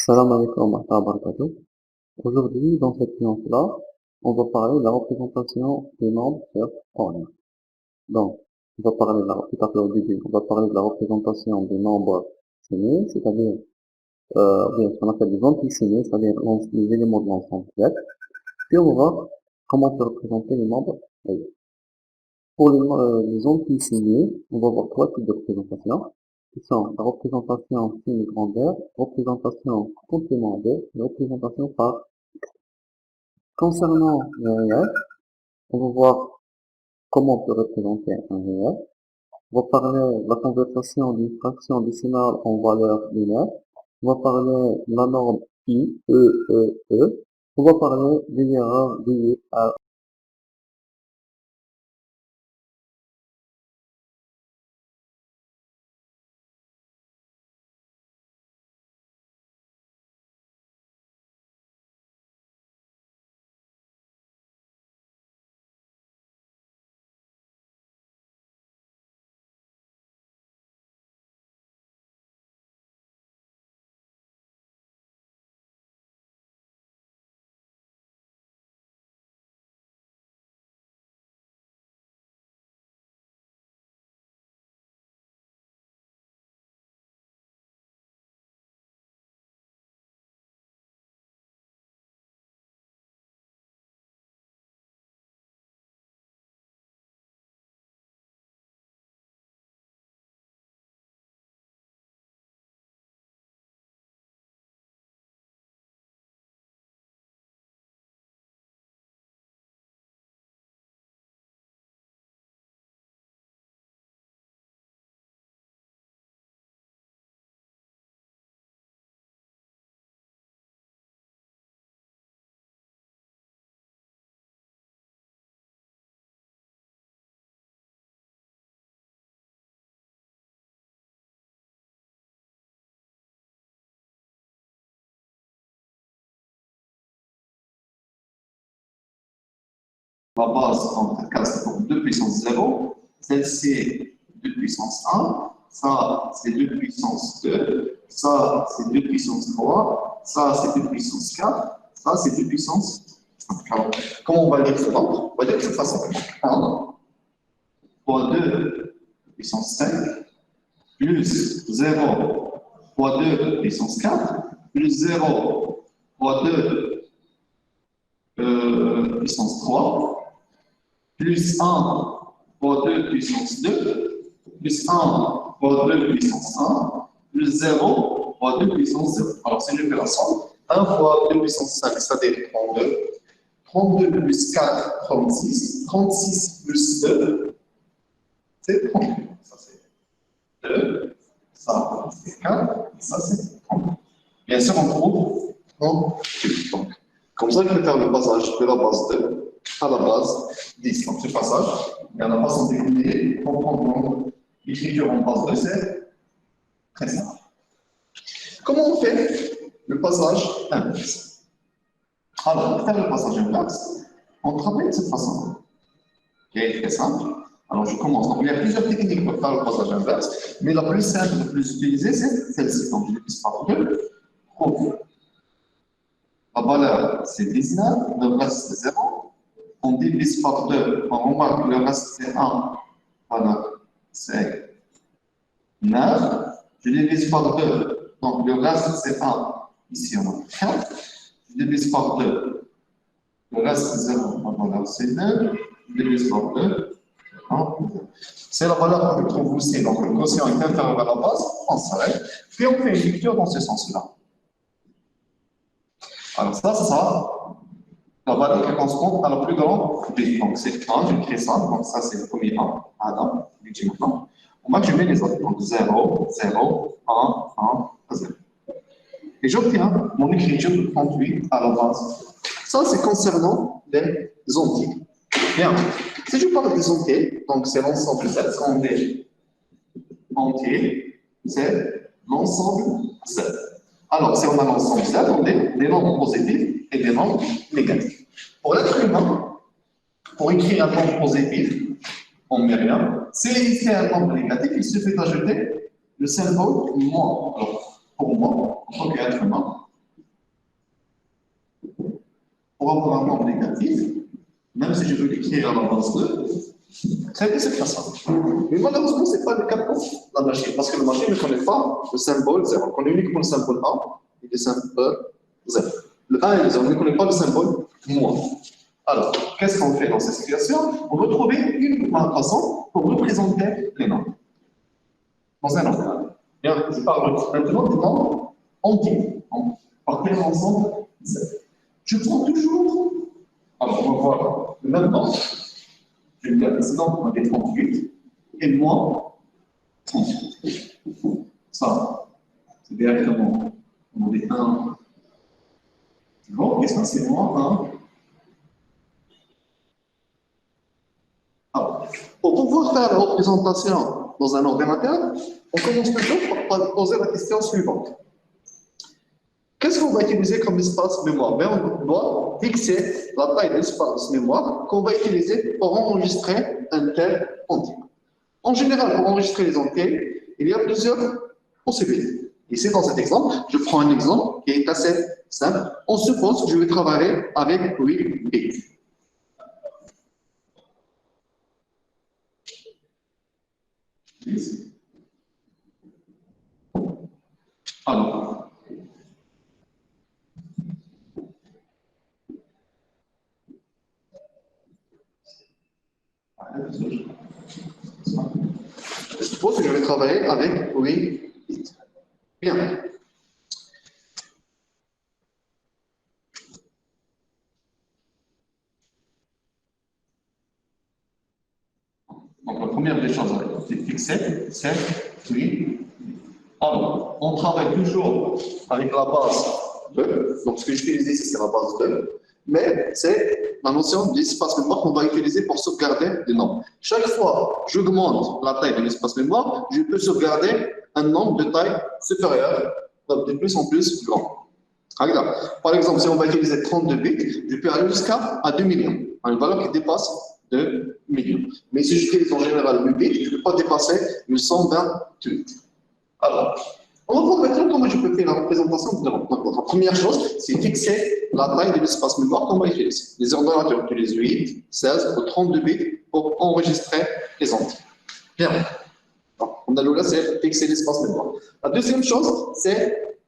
Salam alaikum wa rahmatullahi wa barakatuh. Aujourd'hui, dans cette séance-là, on va parler de la représentation des nombres sur ordre. Donc, on va parler de tout à fait au début, on va parler de la représentation des nombres signés, c'est-à-dire, bien, ce qu'on appelle des entités signées, c'est-à-dire les éléments de l'ensemble Z. Puis on va voir comment on peut représenter les nombres réels. Pour les entités signées, on va voir trois types de représentations, qui sont la représentation signe grandeur, représentation complément B, et représentation par. Concernant le réel, on va voir comment on peut représenter un réel. On va parler de la conversion d'une fraction décimale en valeur linéaire. On va parler de la norme I, E, E, E. On va parler des erreurs liées à. La base en casse pour 2 puissance 0, celle-ci 2 puissance 1, ça c'est 2 puissance 2, ça c'est 2 puissance 3, ça c'est 2 puissance 4, ça c'est 2 puissance 5. Alors, comment on va lire ce nombre? On va dire de cette façon. 1 fois 2 puissance 5 plus 0 fois 2 puissance 4 plus 0 fois 2 puissance 3 plus 1 fois 2 puissance 2, plus 1 fois 2 puissance 1, plus 0 fois 2 puissance 0. Alors, si je fais la somme, 1 fois 2 puissance 5, ça fait 32. 32 plus 4, 36. 36 plus 2, c'est 32. Ça, c'est 2. Ça, c'est 4. Ça, c'est 32. Bien sûr, on trouve 38. Donc, comme ça, je vais faire le passage de la base 2 à la base 10. Donc, ce passage, il y en a pas sans décliner, comprendre l'écriture en base 2, c'est très simple. Comment on fait le passage inverse? Alors, pour faire le passage inverse, on travaille de cette façon. Qui est très simple. Alors, je commence. Donc, il y a plusieurs techniques pour faire le passage inverse, mais la plus simple, la plus utilisée, c'est celle-ci. Donc, je divise par 2. La valeur, c'est 19, le reste, c'est 0. On divise par 2, on remarque que le reste c'est 1, voilà, c'est 9. Je divise par 2, donc le reste c'est 1, ici on a 4. Je divise par 2, le reste c'est 0, voilà, c'est 2. Je divise par 2, c'est la valeur que je trouve aussi, donc le quotient est inférieur à la base, on s'arrête, puis on fait une lecture dans ce sens-là. Alors ça sera la valeur qui correspond à la plus grande B. Donc c'est 1, je crée ça, donc ça c'est le premier 1, Adam, maintenant. On va mets les autres, donc 0, 0, 1, 1, 0. Et j'obtiens mon écriture de 38 à la base. Ça c'est concernant les entiers. Bien, si je parle des entiers, donc c'est l'ensemble Z, on est entier, c'est l'ensemble Z. Alors, si on a l'ensemble Z, on a des nombres positifs et des nombres négatifs. Pour l'être humain, pour écrire un nombre positif, on ne met rien. S'il existe un nombre négatif, il suffit d'ajouter le symbole moins. Alors, pour moi, en tant qu'être humain, pour avoir un nombre négatif, même si je veux l'écrire à la base 2, très bien, c'est ça. Mais malheureusement, ce n'est pas le cas pour la machine, parce que la machine ne connaît pas le symbole 0. Elle connaît uniquement le symbole 1 et le symbole 0. Le 1 et le 0, on ne connaît pas le symbole moins. Alors, qu'est-ce qu'on fait dans cette situation? On va trouver une façon pour représenter les nombres. Dans un nombre. Bien, je parle maintenant des nombres entiers. Par quel ensemble? Je prends toujours. Alors, on va voir le même nombre. Je vais dire ici, donc, on avait 38 et moins 38. Ça, c'est directement, on avait 1. Bon, et ça, c'est moins 1. Alors, pour pouvoir faire la représentation dans un ordinateur, on commence toujours par poser la question suivante. Qu'est-ce qu'on va utiliser comme espace mémoire? On doit fixer la taille de l'espace mémoire qu'on va utiliser pour enregistrer un tel entier. En général, pour enregistrer les entiers, il y a plusieurs possibilités. Ici, dans cet exemple, je prends un exemple qui est assez simple. On suppose que je vais travailler avec 8 bits. Alors, je suppose que je vais travailler avec 8 bits. Bien. Donc, la première des choses à fixer, c'est 8. Alors, on travaille toujours avec la base 2. Donc, ce que j'utilise ici, c'est la base 2. Mais c'est la notion d'espace mémoire qu'on va utiliser pour sauvegarder des nombres. Chaque fois que j'augmente la taille de l'espace mémoire, je peux sauvegarder un nombre de taille supérieure, de plus en plus grand. Par exemple, si on va utiliser 32 bits, je peux aller jusqu'à 2 millions, une valeur qui dépasse 2 millions. Mais si j'utilise en général 8 bits, je ne peux pas dépasser le 128. Alors, on va voir maintenant comment je peux faire la représentation de l'ordre. Donc, la première chose, c'est fixer la taille de l'espace mémoire qu'on va utiliser. Les ordinateurs utilisent 8, 16 ou 32 bits pour enregistrer les entiers. Bien. Donc, on a là, c'est fixer l'espace mémoire. La deuxième chose, c'est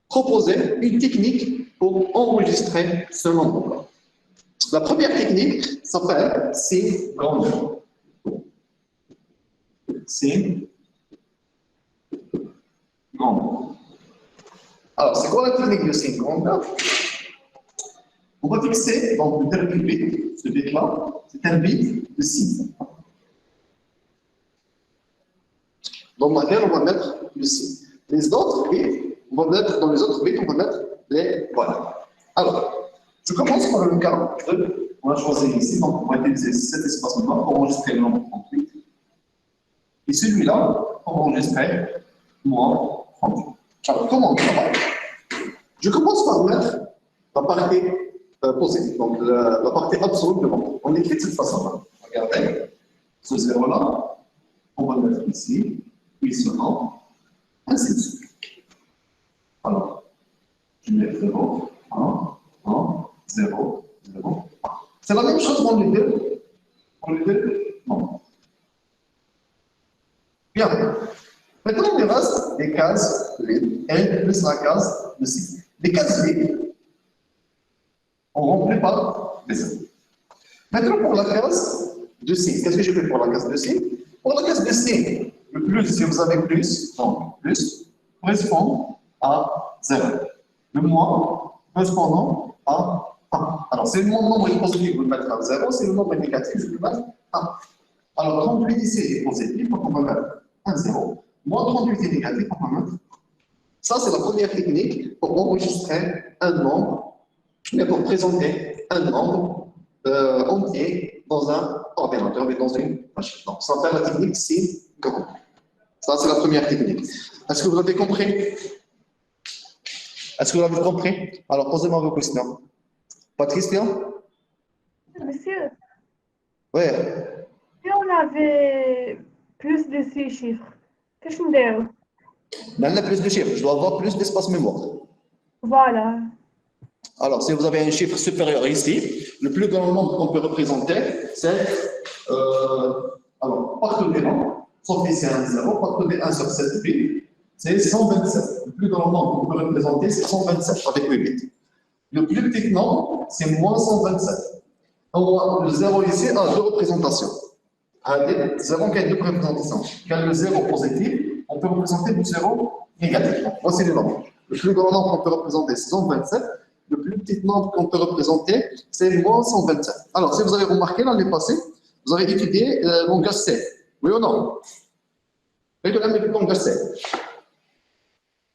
proposer une technique pour enregistrer ce nombre-là. La première technique s'appelle synchrone. Alors, c'est quoi la technique de synchrone? On va fixer donc, le dernier bit, ce bit-là, c'est un bit de 6. Donc, maintenant, on va mettre le 6. Les autres bits, on va mettre, dans les autres bits, on va mettre les voilà. Alors, je commence par le cas 2. On va choisir ici, donc on va utiliser cet espace mémoire pour enregistrer le nombre 38. Et celui-là, pour enregistrer moins 38. Alors, comment on travaille? Je commence par mettre la partie posée, donc la partie absolue de l'ombre. On écrit de cette façon-là. Regardez, ce 0-là, on va le mettre ici, puis seulement, ainsi de suite. Alors, je mets 0, 1, 1, 0, 0, 1. C'est la même chose pour les deux nombres. Bien. Maintenant, il reste les cases vides, N plus la case de 6. Les cases vides, on remplit par des 0. Maintenant, pour la case de 6, qu'est-ce que je fais pour la case de 6? Pour la case de 6, le plus, si vous avez plus, donc plus, correspond à 0. Le moins correspondant à 1. Alors, si le nombre est positif, vous le mettez à 0. Si le nombre est négatif, je le mets à 1. Alors, 38 ici est positif, donc on va mettre 1, 0. Moins 38 est négatif, on va mettre. Ça, c'est la première technique pour enregistrer un nombre, mais pour présenter un nombre entier dans un ordinateur, mais dans une machine. Donc, ça s'appelle la technique synchrone. Ça, c'est la première technique. Est-ce que vous avez compris? Est-ce que vous avez compris? Alors, posez-moi vos questions. Pas de questions? Monsieur, Oui. si on avait plus de 6 chiffres, qu'est-ce qu'on dit? Maintenant, plus de chiffres. Je dois avoir plus d'espace mémoire. Voilà. Alors, si vous avez un chiffre supérieur ici, le plus grand nombre qu'on peut représenter, c'est, alors, partout des nombres, sauf ici un 0, partout des 1 sur 7 bits, c'est 127. Le plus grand nombre qu'on peut représenter, c'est 127 avec 8 bits. Le plus petit nombre, c'est moins 127. Donc, le 0 ici a deux représentations. Un 0 qui a deux représentations. Quand le 0 positif, on peut représenter du 0 négatif. Voici les nombres. Le plus grand nombre qu'on peut représenter, c'est 127. Le plus petit nombre qu'on peut représenter, c'est moins 127. Alors, si vous avez remarqué, l'année passée, vous avez étudié le langage C. Oui ou non? Oui, le langage C.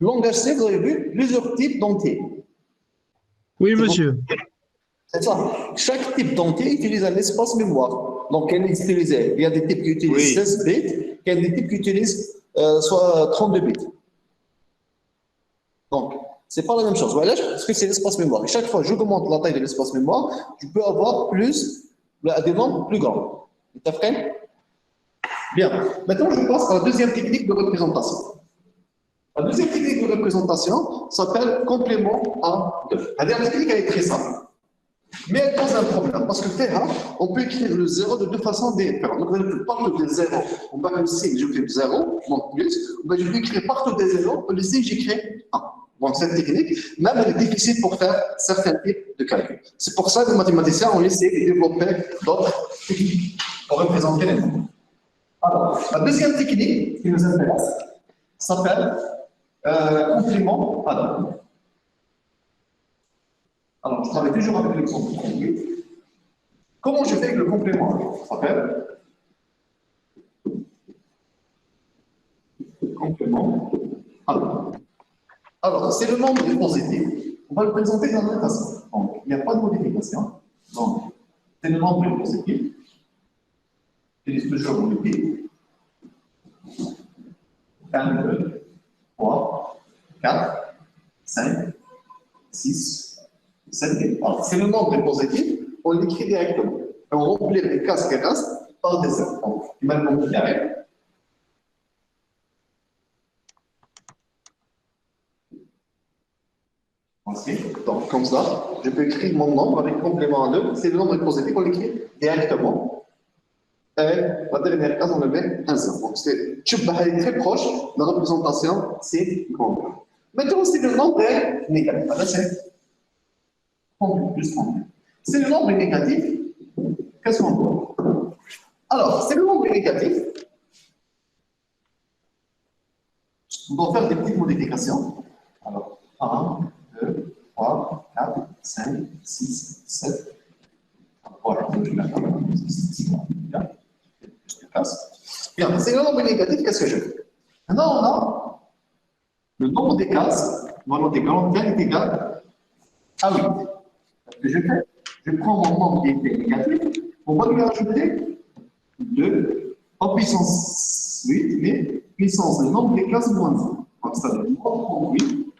Le langage C, vous avez vu plusieurs types d'entiers. Oui, monsieur. C'est ça. Chaque type d'entier utilise un espace mémoire. Donc, il y a des types qui utilisent 16 bits, il y a des types qui utilisent soit 32 bits. Donc, ce n'est pas la même chose. Voilà, parce que c'est l'espace mémoire. Et chaque fois que j'augmente la taille de l'espace mémoire, je peux avoir des nombres plus grands. Vous êtes prêts? Bien. Maintenant, je passe à la deuxième technique de représentation. La deuxième technique de représentation s'appelle complément à 2. La dernière technique, elle est très simple. Mais elle pose un problème, parce que Théa, on peut écrire le 0 de deux façons différentes. Donc, je parle de 0, on va le signe, je fais 0, donc plus, je vais écrire partout des 0, le signe, j'écris 1. Donc, cette technique, même elle est difficile pour faire certains types de calculs. C'est pour ça que les mathématiciens ont essayé de développer d'autres techniques pour représenter les nombres. Alors, la deuxième technique qui nous intéresse s'appelle complément à 2. Alors, je travaille toujours avec l'exemple complet. Comment je fais avec le complément? Ça s'appelle complément à 2. Alors, c'est le nombre de positifs. On va le présenter dans la même façon. Donc, il n'y a pas de modification. Donc, c'est le nombre de positifs. J'utilise toujours le multiple. 1, 2, 3, 4, 5, 6, 7, 8. Alors, c'est le nombre de positifs, on l'écrit directement. Et on remplit les cases qui restent par des zéros. Donc, maintenant, on carré. Donc, comme ça, je peux écrire mon nombre avec complément à 2. C'est le nombre positif, on l'écrit directement. Et la dernière case, on le met 1 0. Donc, c'est très proche. La représentation, c'est grand. Maintenant, si le nombre est négatif, là, c'est 30 plus 30. Si le nombre est négatif, qu'est-ce qu'on voit? Alors, si le nombre est négatif, on doit faire des petites modifications. Alors, 1, 2, 3, 4, 5, 6, 7. Voilà, je vais faire bien, c'est le nombre négatif, qu'est-ce que je fais? Maintenant, on a le nombre des cases, le nombre des grandes est égal à 8. Ce que je fais, je prends mon nombre qui était négatif, on va lui ajouter 2 en puissance 8, mais puissance le nombre des cases moins 1. Donc, ça veut dire 8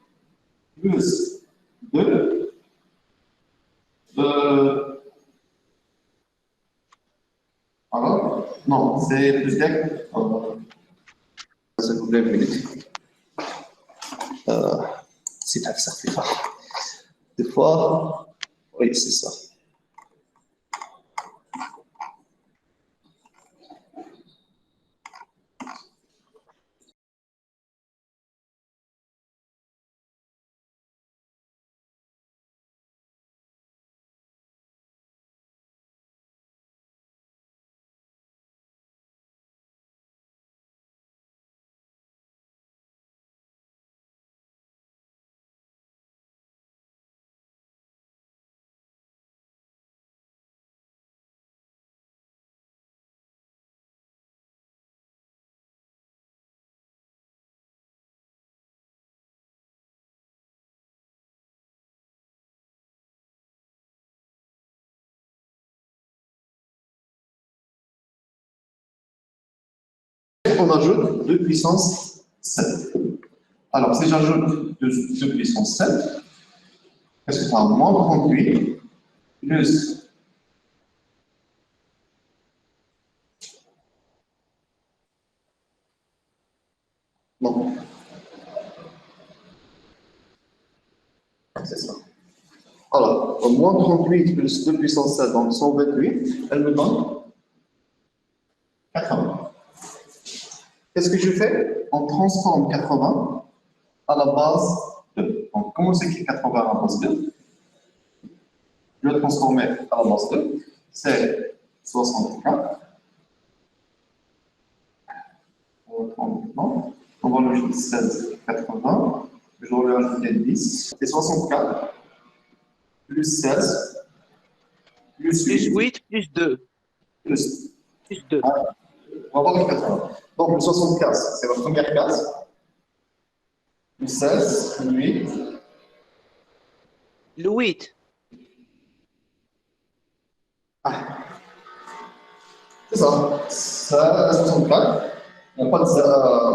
plus 2 alors, non, c'est plus deck. Ça vous plaît, une minute. C'est ça fait pas. Des fois, oui, c'est ça. On ajoute 2 puissance 7. Alors, si j'ajoute 2 puissance 7, qu'est-ce que ça a? Moins 38 plus non. C'est ça. moins 38 plus 2 puissance 7, donc 128, elle me donne 80. Qu'est-ce que je fais? On transforme 80 à la base 2. Donc, comment c'est 80 à la base 2? Je vais le transformer à la base 2. C'est 64. On va prendre maintenant. On va le ajouter 16, 80. Je vais lui ajouter 10. C'est 64. Plus 16. Plus 8. Plus 8, plus 2. Plus. Plus 2. On va voir le 80. Donc, le 75, c'est la première case. Le 16, le 8. Le 8. C'est ça. Ça, 64. Il n'y a pas de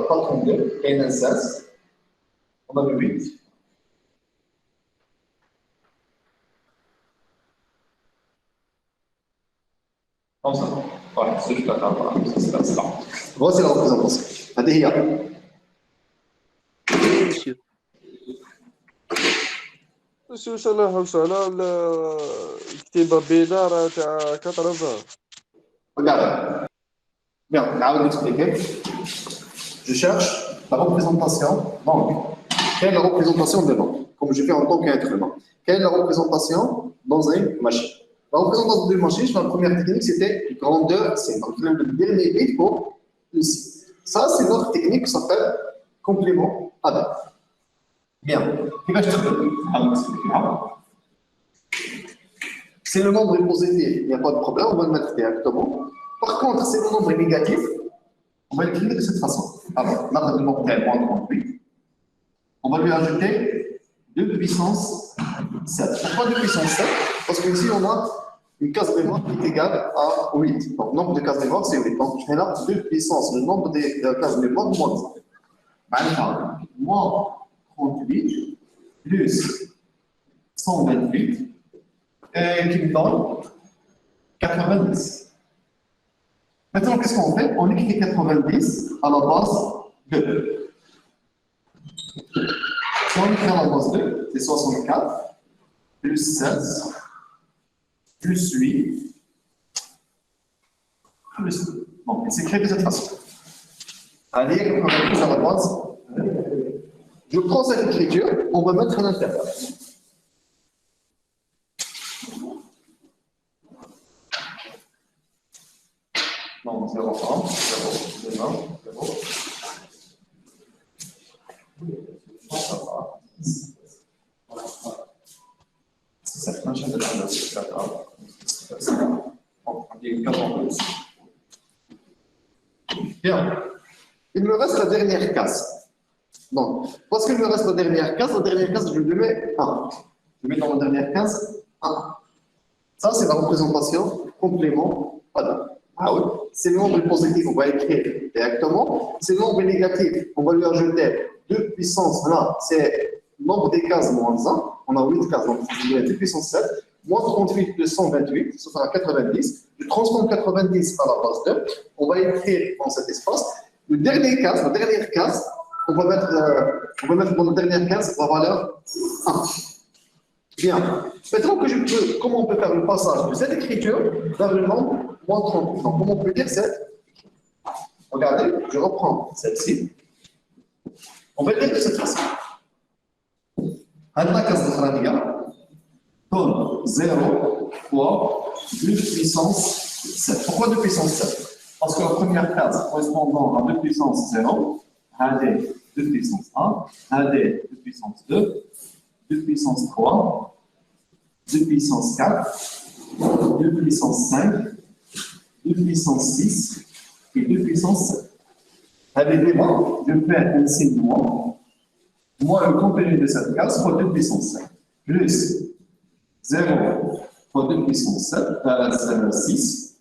32. Il y a un 16. On a le 8. Comme ça. Voilà, c'est juste la table. C'est là. Voici la représentation. هذه هي. Oui, monsieur. شو صلاح وصلاة الكتيبة بيضاء راه تاع 80. Regarde. Bien, on va expliquer. Je cherche la représentation. Donc, quelle est la représentation de nom? Comme je fais en tant qu'être humain. Quelle est la représentation dans une machine? La représentation d'une machine, la première technique, c'était grandeur C. Donc, le dernier bit pour le C. Ça, c'est notre technique qui s'appelle complément avec. Bien. Si le nombre est positif, il n'y a pas de problème, on va le mettre directement. Par contre, si le nombre est négatif, on va l'écrire de cette façon. Alors, là, le nombre est moins 38. On va lui ajouter 2 puissance 7. Pourquoi 2 puissance 7? Parce qu'ici, on a une case mémoire qui est égale à 8. Donc, le nombre de cases mémoire, c'est 8. Donc, je mets là 2 puissance, le nombre de cases mémoire, moins 1. Maintenant, moins 38 plus 128 et qui me donne 90. Maintenant, qu'est-ce qu'on fait? On écrit 90 à la base 2. Si on écrit à la base 2, c'est 64 plus 16 plus 8 plus 2. Bon, il s'écrit de cette façon. Allez, 90 à la base. Je prends cette écriture, on va mettre à l'intérieur. Non, 0, 1, 0, 0, 0. C'est un chef de la. Bien. Il me reste la dernière case. Donc, parce qu'il me reste la dernière case, je lui mets 1. Je mets dans la dernière case 1. Ça, c'est la représentation complément pas. Ah oui, c'est le nombre positif, on va écrire directement. C'est le nombre négatif, on va lui ajouter 2 puissance. Là, c'est le nombre des cases moins 1. On a 8 cases, donc je vais 2 puissance 7. Moins 38 plus 128, ça fera 90. Je transforme 90 à la base 2. On va écrire dans cet espace. La dernière case, on va mettre dans la dernière case la valeur 1. Bien. Maintenant que je peux, comment on peut faire le passage de cette écriture vers le nombre moins 38? Donc, comment on peut dire cette? Regardez, je reprends celle-ci. On va le dire de cette façon. La case de Kharaniga donne 0 fois 2 puissance 7. Pourquoi 2 puissance 7? Parce que la première case correspondant à 2 puissance 0, AD 2 puissance 1, AD 2 puissance 2, 2 puissance 3, 2 puissance 4, 2 puissance 5, 2 puissance 6 et 2 puissance 7. Avec les mains, je fais un signe moins. Moins le contenu de cette case fois 2 puissance 5, plus 0 fois 2 puissance 6,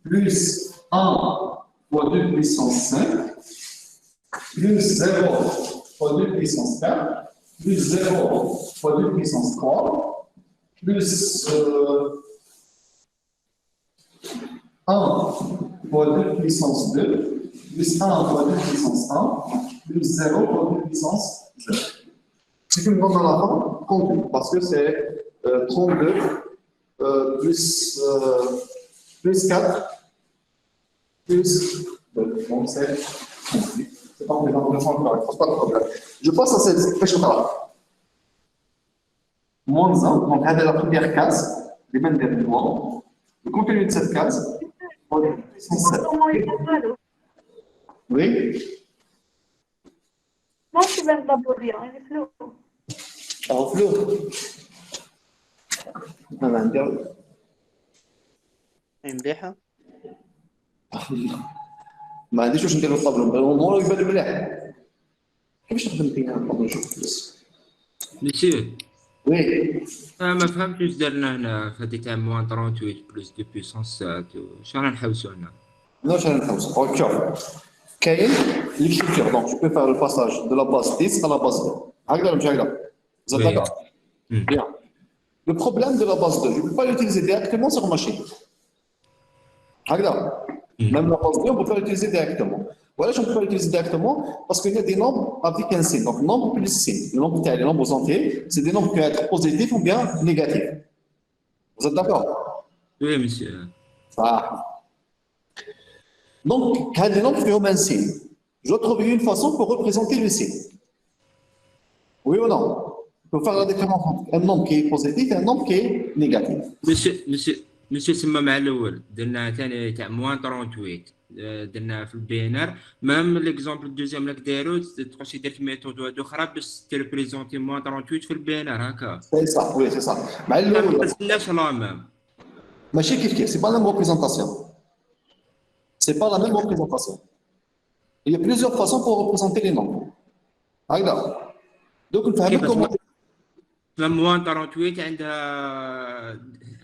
plus 1 fois 2 puissance 5, plus 0 fois 2 puissance 4, plus 0 fois 2 puissance 3, plus 1 fois 2 puissance 2, plus 1 fois 2 puissance 1, plus 0 fois 2 puissance 0. Ce qui me donne à la fin, compte, parce que c'est 32 plus 4 plus donc c'est pas en faisant pas de problème. Je passe à cette question-là. Moins 1, donc c'est la première case, les mêmes d'événements. Le contenu de cette case, puissance 7. Oui. ما في بين ضبورية يعني فلو Alors, flou. أنا عندي مليحة. ما عنديش واش ندير الطابلو، الامور يبان مليح. كيفاش نخدم فيها الطابلو نشوف بس. مسيو وي ما فهمتش واش درنا هنا في هذيك تاع موان 38 بلس دو بيسونس 7 واش رانا نحوسو هنا واش راني نحوس. شوف كاين ليكريبتور دونك جو بو فار الباساج دو لا باس 10 à la base 2 هكذا ولا مش هكذا؟ Vous êtes Oui. d'accord? Bien. Le problème de la base 2, je ne peux pas l'utiliser directement sur machine. Regarde. Même la base 2, on ne peut pas l'utiliser directement. Voilà, je ne peux pas l'utiliser directement parce qu'il y a des nombres avec un signe. Donc, nombre plus signe. Le nombre les nombres entiers, c'est des nombres qui peuvent être positifs ou bien négatifs. Vous êtes d'accord? وي مسيو Ah. Donc, quand les nombres qui ont un signe, je dois trouver une façon pour représenter le signe. Oui ou non? Il faut faire la différence entre un nombre qui est positif et un nombre qui est négatif. مسيو سما مع الاول درنا ثاني تاع موان 38 درنا في البينار مام ليكزومبل الدوزيام راك دايرو تخشي درت ميثود واحده اخرى باش تريبريزونتي موان 38 في البينار هكا C'est ça, oui, c'est ça. مع الاول ما تسلاش لا مام ماشي كيف كيف, c'est pas la même représentation. C'est pas la même représentation. Il y a plusieurs façons pour représenter les nombres. Regarde. Donc, on fait comment. مام موان 38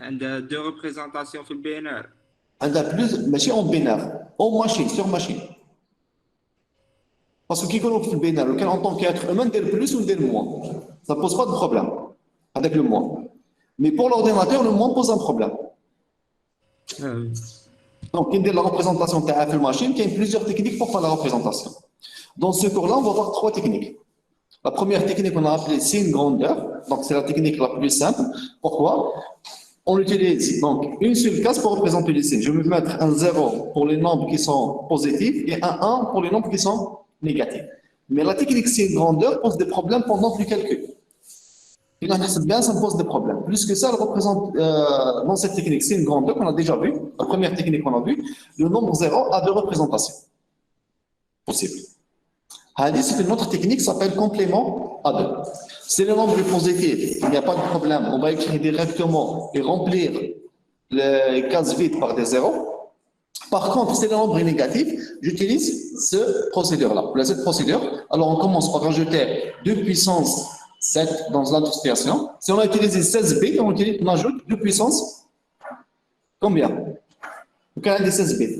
عندها دو ريبريزونطاسيون في البينار On a plus, ماشي en binaire, en machine, sur machine. Parce que qui connaît le binaire, lequel en tant qu'être humain, dès le plus ou dès le moins. Ça ne pose pas de problème avec le moins. Mais pour l'ordinateur, le moins pose un problème. Donc, il y a la représentation de la machine, il y a plusieurs techniques pour faire la représentation. Dans ce cours-là, on va voir 3 techniques. La première technique, on a appelé signe grandeur. Donc, c'est la technique la plus simple. Pourquoi? On utilise donc une seule case pour représenter les signes. Je vais mettre un 0 pour les nombres qui sont positifs et un 1 pour les nombres qui sont négatifs. Mais la technique signe grandeur pose des problèmes pendant le calcul. Bien, ça me pose des problèmes. Plus que ça, elle représente, dans cette technique signe grandeur qu'on a déjà vu, la première technique qu'on a vue, le nombre 0 a 2 représentations possibles. C'est une autre technique qui s'appelle complément à 2. Si le nombre est positif, il n'y a pas de problème. On va écrire directement et remplir les cases vides par des zéros. Par contre, si le nombre est négatif, j'utilise cette procédure-là. Cette procédure, alors on commence par rajouter 2 puissance 7 dans l'autre situation. Si on a utilisé 16 bits, on ajoute 2 puissance combien? Donc, on a des 16 bits.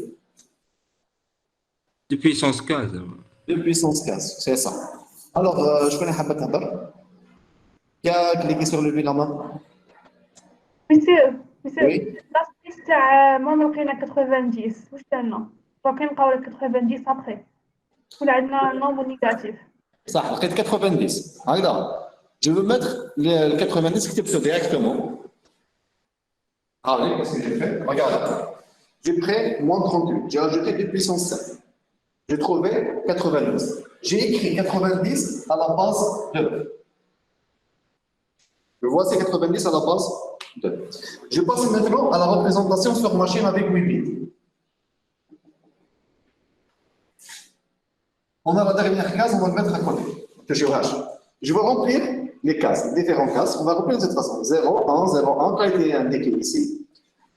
de puissance 15 2 puissance 15, c'est ça. Alors, je connais Habat Habar. Qui a cliqué sur lever la main? مسيو Oui. لاست تاع ما لقينا 90 واش درنا باقي نلقاو لك 90 ابخي ولا عندنا نومبر نيجاتيف Ça, لقيت 90. Regarde. Je veux mettre le 90 qui est directement. Ah oui, qu'est-ce que j'ai fait? Regarde. J'ai pris moins 38. J'ai ajouté 2 puissance 7. J'ai trouvé 90. J'ai écrit 90 à la base 2. Je vois ces 90 à la base 2. Je passe maintenant à la représentation sur machine avec 8 bits. On a la dernière case, on va le mettre à côté. Je vais remplir les cases, les différentes cases. On va remplir de cette façon. 0, 1, 0, 1, qui a été indiqué ici.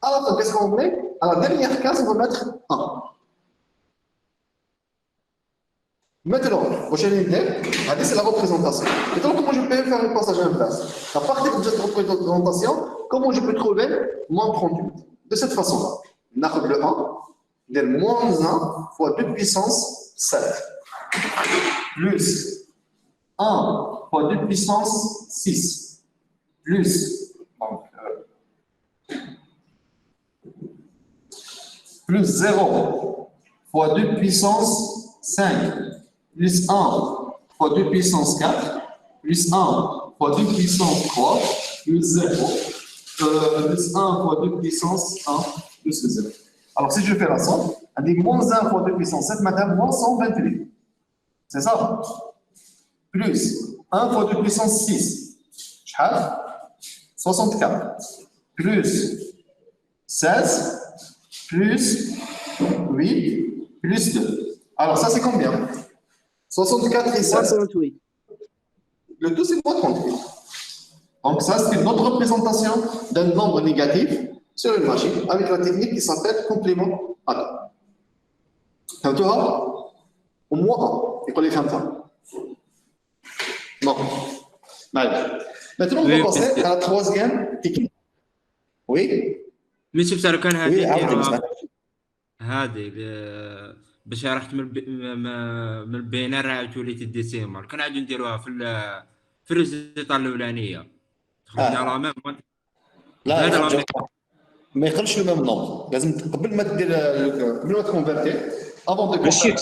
À la fin, qu'est-ce qu'on met? À la dernière case, on va mettre 1. Maintenant, prochaine idée, c'est la représentation. Et donc, comment je peux faire le passage inverse? À partir de cette représentation, comment je peux trouver moins 38? De cette façon-là. On a le 1, de moins 1 fois 2 puissance 7. Plus 1 fois 2 puissance 6. Plus, donc, plus 0 fois 2 puissance 5. Plus 1 fois 2 puissance 4, plus 1 fois 2 puissance 3, plus 0, plus 1 fois 2 puissance 1 plus 0. Alors, si je fais la somme, elle dit moins 1 fois 2 puissance 7, madame, moins 128. C'est ça? Plus 1 fois 2 puissance 6, 64. Plus 16, plus 8, plus 2. Alors, ça, c'est combien? 64 et 16. 38. Le tout, c'est moins 38. Donc, ça, c'est une autre représentation d'un nombre négatif sur une machine avec la technique qui s'appelle complément à deux. فهمتوها؟ Au moins 1. يقول لي فهمتها. Non. Maintenant, on va passer à la troisième technique. Oui? ملي شفت راه كان Oui, هذه عاود نديروها نسمع. هذه باش رحت من البينار عاد وليت الديسيمال كنعاودو نديروها في الريزلطه الاولانيه خرجنا لا ميم لا هذا لا يخرج ميم ما يخرجش لو ميم نومبر، لازم قبل ما دير قبل ما تكونفيرتي افون دو ماشي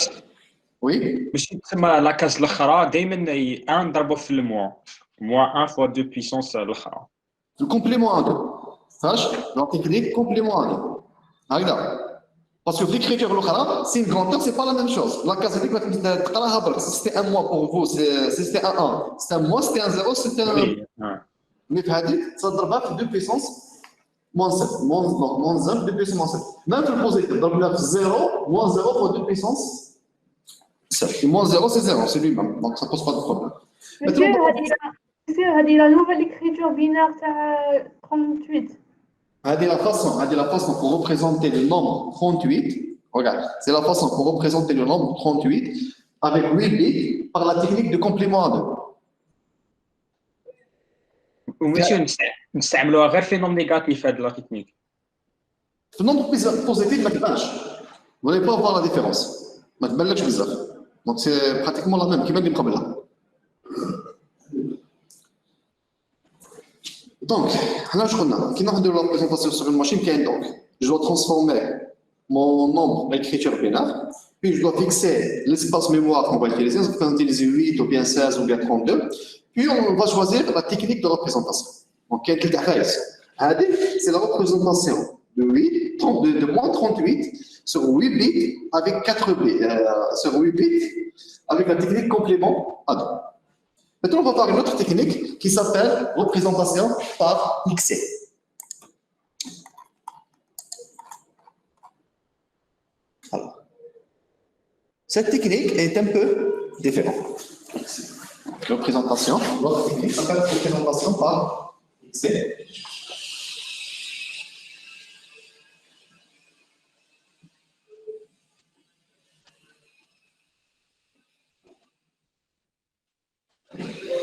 وي ماشي تسمى لاكاز الاخرى دائما ان نضربو في الموا 1 فوا 2 بيسونس الاخرى الكومبليمون à deux. فاش la technique complément à deux. هكذا. Parce que l'écriture l'autre, c'est une grandeur, c'est pas la même chose. La case avec si c'était un mois pour vous, si c'était un 1, c'était un mois, c'était un 0, c'était un. وي Mais ça te 2 puissance moins 7, moins 1, 2 puissance moins 7. Même le positif, donc 0, moins 0 fois 2 puissance 7. Et moins 0, c'est 0, c'est lui-même. Donc ça pose pas de problème. Monsieur, هذه la nouvelle écriture binaire تاع 38. C'est la façon pour représenter le nombre 38. Regarde, c'est la façon pour représenter le nombre 38 avec 8 bits par la technique de complément à deux. وماشي نستعملوها غير في نوم نيجاتيف هاد لا تكنيك Le nombre positif, ما تبانش. Vous n'allez pas voir la différence. ما تبانلكش بزاف. Donc c'est pratiquement la même كيما اللي قبلها. Donc, là je connais. Qui n'a de la représentation sur une machine qui est donc. Je dois transformer mon nombre en écriture binaire, puis je dois fixer l'espace mémoire qu'on va utiliser. On peut utiliser 8 ou bien 16 ou bien 32. Puis on va choisir la technique de représentation. Donc, quelle c'est la représentation de 8, de moins 38 sur 8 bits avec 4 bits, sur 8 bits avec la technique complément à deux. Maintenant, on va voir une autre technique qui s'appelle représentation par XC. Alors, cette technique est un peu différente. Représentation, l'autre technique s'appelle représentation par XC.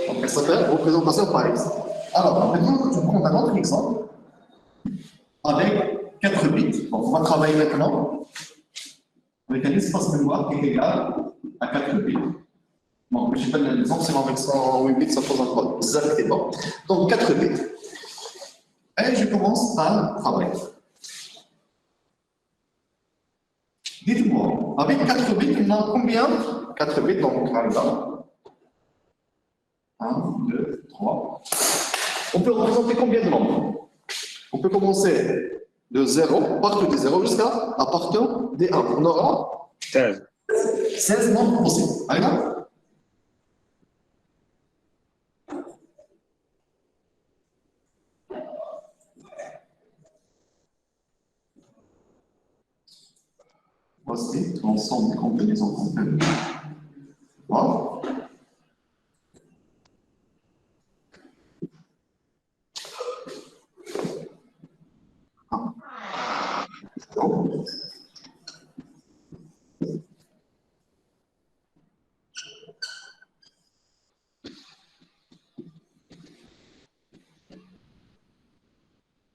Donc, elle s'appelle représentation par X. Alors, maintenant, je prends un autre exemple avec 4 bits. Donc, on va travailler maintenant avec un espace mémoire qui est égal à 4 bits. Bon, je n'ai pas l'exemple, c'est avec 108 bits, ça pose un problème. Exactement. Donc, 4 bits. Et je commence à travailler. Dites-moi, avec 4 bits, on a combien? 4 bits, donc, par exemple. 1, 2, 3. On peut représenter combien de nombres? On peut commencer de 0, partout de 0 jusqu'à à partir des 1. On aura 16 nombres possibles. Allez. Voici l'ensemble des combinaisons qu'on peut. Voilà.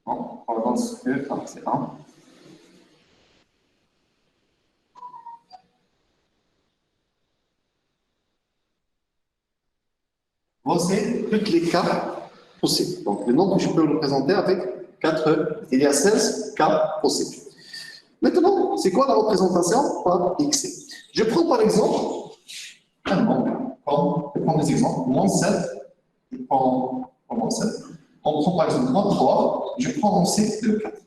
Bon, on avance que c'est 1. Voici toutes les cas possibles. Donc, le nombre que je peux représenter avec 4, il y a 16 cas possibles. Maintenant, c'est quoi la représentation par X? Je prends par exemple un nombre. Je prends des exemples. Moins 7. Je prends moins 7. On prend par exemple moins 3, je prends en C de 4.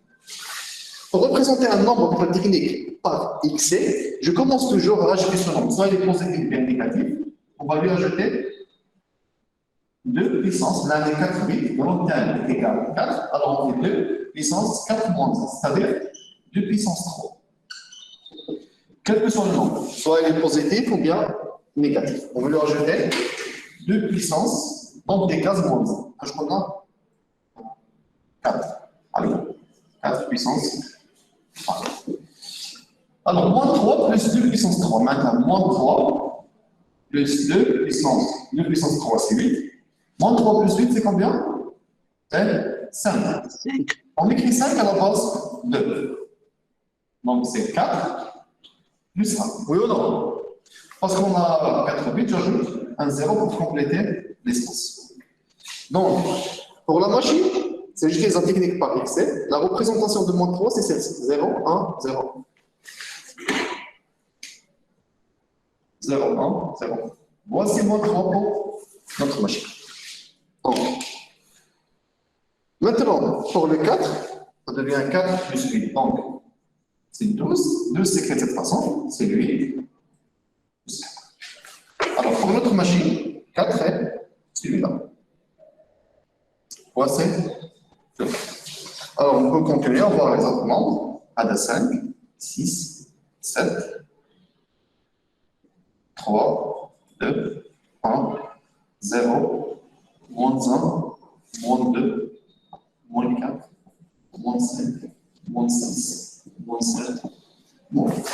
Pour représenter un nombre par technique par XC, je commence toujours à rajouter ce nombre. Soit il est positif ou bien négatif, on va lui ajouter 2 puissance, l'un est 4 bits, donc 1 est égal à 4, alors on fait 2 puissance 4 moins 1, c'est-à-dire 2 puissance 3. Quel que soit le nombre, soit il est positif ou bien négatif, on va lui ajouter 2 puissance, nombre des cases moins 1. Je prends 4. Allez, 4 puissance 3. Alors, moins 3 plus 2 puissance 3. Maintenant, moins 3 plus 2 puissance 3, c'est 8. Moins 3 plus 8, c'est combien? C'est 5. On écrit 5 à la base de 2. Donc, c'est 4 plus 1. Oui ou non? Parce qu'on a 4 bits, j'ajoute un 0 pour compléter l'espace. Donc, pour la machine, c'est juste la technique par XC. La représentation de moins 3, c'est celle-ci. 0, 1, 0. 0, 1, 0. Voici moins 3 pour notre machine. Donc, maintenant, pour le 4, ça devient 4 plus 8. Donc, c'est 12. 12 s'écrit de cette façon. C'est 8 plus 4. Alors, pour notre machine, 4 est celui-là. Voici. Alors, on peut continuer à voir les autres nombres. A de 5, 6, 7, 3, 2, 1, 0, moins 1, moins 2, moins 4, moins 5, moins 6, moins 7, moins 8.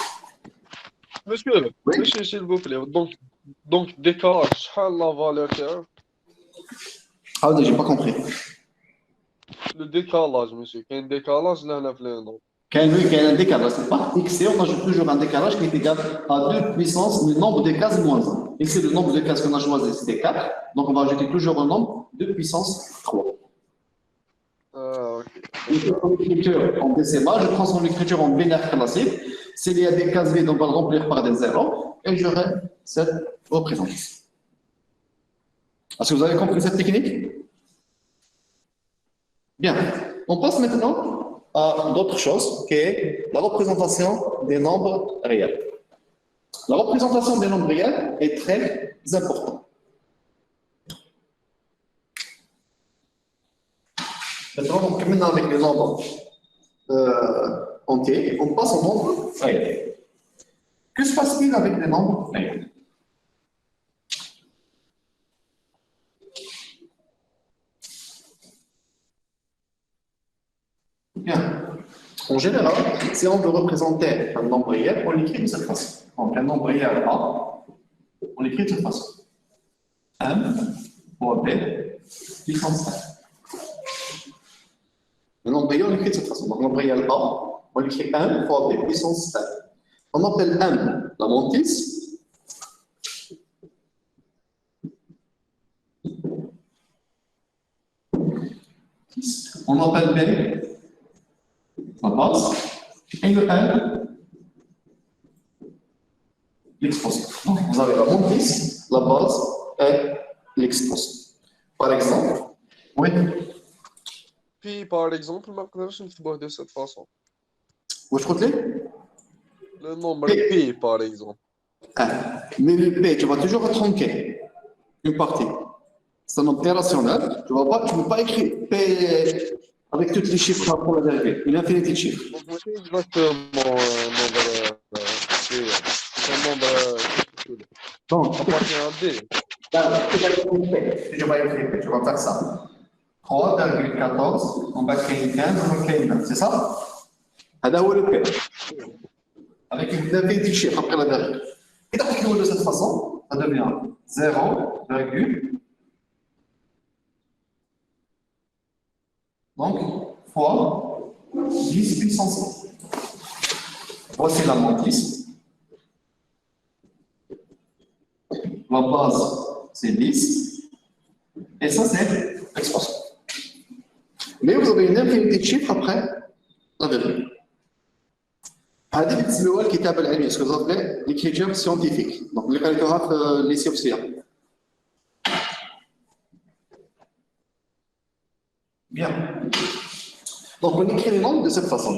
Monsieur, Oui. monsieur, s'il vous plaît. Donc décalage, شحال la valeur تاعو؟ Ah, j'ai pas compris. Le décalage, monsieur. كاين décalage لهنا في les nombres. Quand il y a un décalage, c'est pas XC, on ajoute toujours un décalage qui est égal à 2 puissance le nombre de cases moins 1. Ici, le nombre de cases qu'on a choisi, c'était 4. Donc, on va ajouter toujours un nombre de puissance 3. Ah, ok. En écriture en décimal, je transforme l'écriture en binaire classique. S'il y a des cases vides, on va le remplir par des zéros et j'aurai cette représentation. Est-ce que vous avez compris cette technique? Bien. On passe maintenant à d'autres choses, qui est la représentation des nombres réels. La représentation des nombres réels est très importante. Maintenant, on termine avec les nombres entiers, on passe aux nombres réels. Que se passe-t-il avec les nombres réels? Bien. En général, si on veut représenter un nombre réel, on l'écrit de cette façon. Donc, un nombre réel A, on l'écrit de cette façon. M fois B puissance 5. Le nombre réel, on l'écrit de cette façon. Donc, le nombre réel A, on l'écrit M fois B puissance 5. On appelle M la mantis. On appelle B la base, et le L, l'exposé. Donc, vous avez la mantis, la base et l'exposé. Par exemple, oui, Puis, par exemple, ما نقدرش نكتبوه de cette façon. واش قلت لي؟ Le nombre P, par exemple. Ah, mais le P, tu vas toujours tronquer une partie. C'est un nombre irrationnel, tu ne peux pas écrire P avec tous les chiffres pour la virgule, une infinité de chiffres. Donc, c'est exactement un nombre P. C'est un nombre Donc, appartient à D. je vais écrire, tu vas faire ça. 3,14, on va créer 15, on va créer 9, c'est ça? هذا هو le P. Avec une infinité de chiffres après la virgule. Et donc, de cette façon, ça devient 0, donc, fois 10 puissance 100. Voici la mantis. La base, c'est 10. Et ça, c'est l'expression. Mais vous avez une infinité de chiffres après la virgule. هذه بتسموها الكتابة العلمية، ce que vous appelez l'écriture scientifique. Donc, اللي قريتوها في الليسي والسياق. Bien. Donc, on écrit les nombres de cette façon.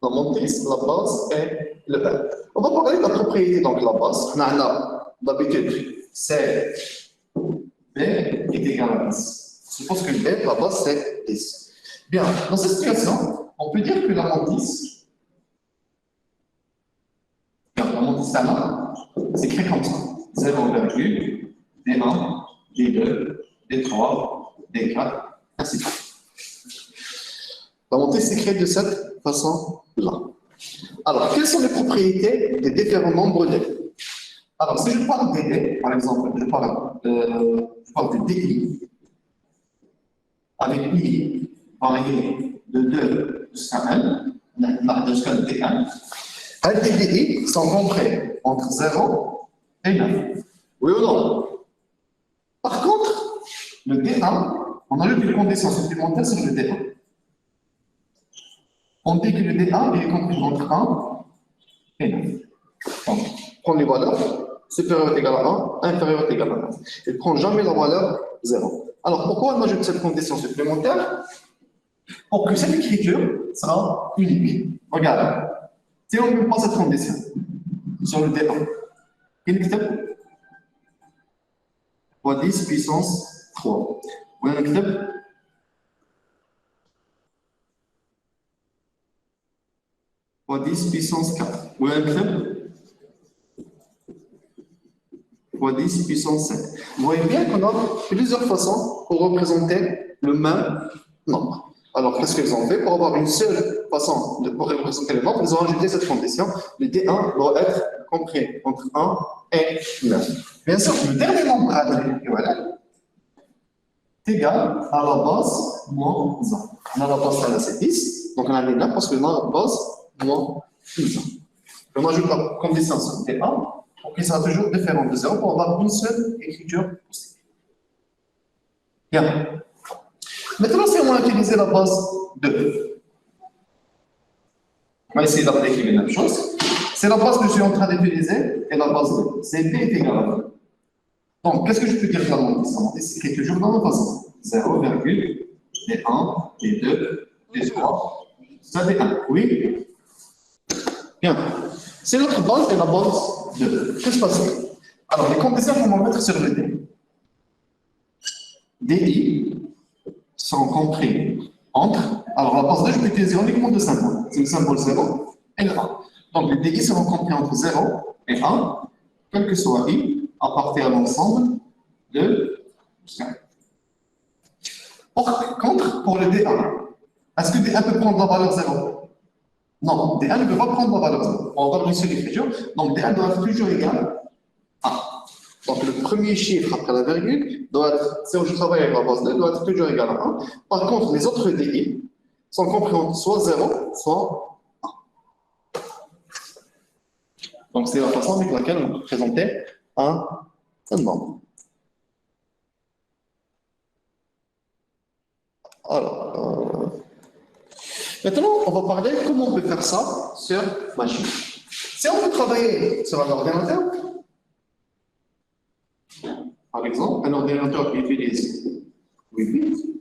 La montée, la base et le 1. On va parler de la propriété, donc la base. On a d'habitude, c'est B est égal à 10. Je suppose que B, la base, c'est 10. Bien, dans cette situation, on peut dire que la montée, c'est écrit comme ça. 0, D1, D2, D3, D4, ainsi de suite. La montée s'écrit de cette façon-là. Alors, quelles sont les propriétés des différents nombres D? Alors, si je parle des D, par exemple, je parle de DI, avec I varié de 2 jusqu'à 1, jusqu'à D1, les DI sont compris entre 0 et 9. Oui ou non? Par contre, le D1, on ajoute une condition supplémentaire sur le D1. On dit que le D1 est compris entre 1 et 9. Donc, prend les valeurs supérieures égale à 1, inférieures égale à 9. Il ne prend jamais la valeur 0. Alors, pourquoi on ajoute cette condition supplémentaire? Pour que cette écriture sera unique. Regarde, si on ne met pas cette condition sur le D1, il écrit fois 10 puissance 3. On écrit fois 10 puissance 4. Ou un club fois 10 puissance 5. Vous voyez bien qu'on a plusieurs façons pour représenter le même nombre. Alors, qu'est-ce qu'ils ont fait? Pour avoir une seule façon pour représenter le nombre, ils ont ajouté cette condition. Le D1 doit être compris entre 1 et 9. Bien sûr, le dernier nombre à est égal à la base moins 1. On a la base, c'est 10, donc on a mis 9 parce qu'on a la base moins 1. On ajoute la condition sur T1 pour qu'il sera toujours différent de 0 pour avoir une seule écriture possible. Bien. Maintenant, si on a utilisé la base 2, on va essayer d'appliquer les mêmes choses. C'est la base que je suis en train d'utiliser et la base 2. C'est B est égal à 2. Donc, qu'est-ce que je peux dire de la montée? La montée s'écrit toujours dans la façon 0, D1, D2, D3, ça D1. Oui? Bien. C'est notre base et la base 2. Qu'est-ce qui se passe? Alors, les conditions qu'on va mettre sur le D. DI sont compris entre. Alors, la base 2, je peux utiliser uniquement deux symboles. C'est le symbole 0 et le 1. Donc, les DI seront compris entre 0 et 1, quel que soit I, à partir de l'ensemble de 5. Par contre, pour le D1, est-ce que D1 peut prendre la valeur 0? Non, D1 ne peut pas prendre la valeur 0. On va voir ici l'écriture. Donc, D1 doit être toujours égal à 1. Donc, le premier chiffre après la virgule doit être, si je travaille avec la base 2, doit être toujours égal à 1. Par contre, les autres DI sont compris entre soit 0, soit 1. Donc, c'est la façon avec laquelle on peut présenter un nombre. Alors, maintenant, on va parler comment on peut faire ça sur machine. Si on veut travailler sur un ordinateur, par exemple, un ordinateur qui utilise 8 bits,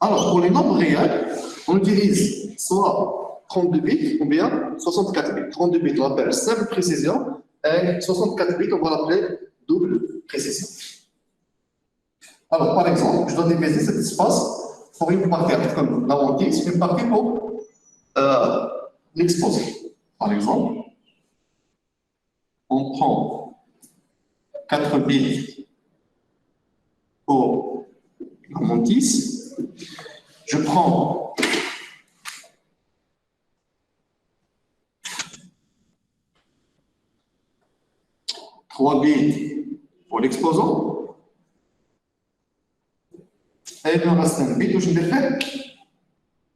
alors pour les nombres réels, on utilise soit 32 bits ou bien 64 bits. 32 bits, on l'appelle simple précision, et 64 bits, on va l'appeler double précision. Alors, par exemple, je dois diviser cet espace pour une partie comme la hantise, une partie pour l'exposé. Par exemple, on prend 4 bits pour la hantise. Je prends trois bits pour l'exposant. Et il me reste un bit où je l'ai fait.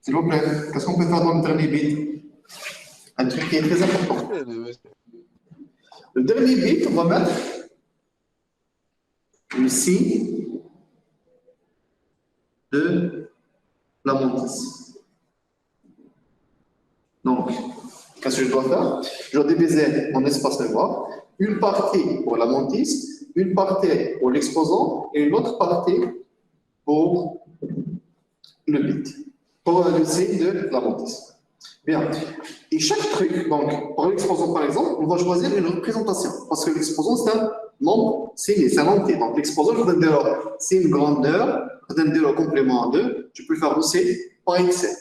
S'il vous plaît, qu'est-ce qu'on peut faire dans le dernier bit? Un truc qui est très important. Le dernier bit, on va mettre le signe de la mantis. Donc, qu'est-ce que je dois faire? Je dois diviser mon espace mémoire. Une partie pour la mantis, une partie pour l'exposant et une autre partie pour le bit, pour le signe de la mantis. Bien. Et chaque truc, donc, pour l'exposant par exemple, on va choisir une représentation. Parce que l'exposant, c'est un nombre signé, c'est un entier. Donc, l'exposant, je donne c'est une grandeur, je donne le complément à 2, tu peux le faire aussi par excès.